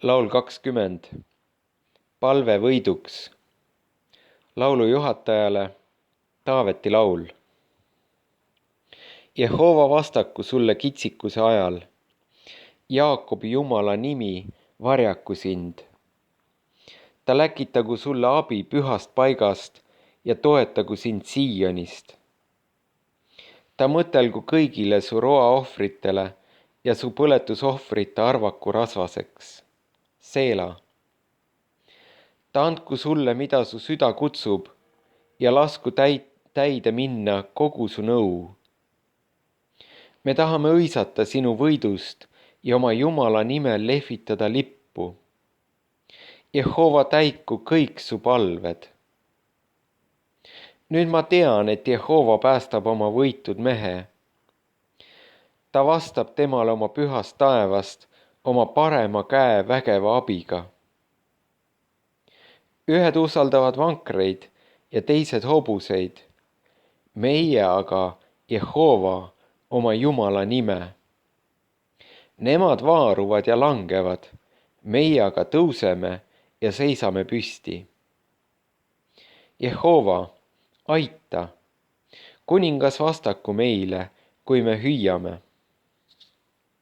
Laul 20. Palve võiduks. Laulu juhatajale Taaveti laul. Jehova vastaku sulle kitsikuse ajal. Jaakobi Jumala nimi varjaku sind. Ta läkitagu sulle abi pühast paigast ja toetagu sind Siionist. Ta mõtelgu kõigile su roaohvritele ja su põletusohvrite arvaku rasvaseks. Seela. Ta andku sulle, mida su süda kutsub, ja lasku täide minna kogu su nõu. Me tahame õisata sinu võidust ja oma Jumala nimel lehvitada lippu. Jehova täiku kõik su palved. Nüüd ma tean, et Jehova päästab oma võitud mehe. Ta vastab temale oma pühast taevast oma parema käe vägeva abiga. Ühed usaldavad vankreid ja teised hobuseid. Meie aga Jehova oma Jumala nime. Nemad vaaruvad ja langevad, meie aga tõuseme ja seisame püsti. Jehova, aita, kuningas vastaku meile, kui me hüüame.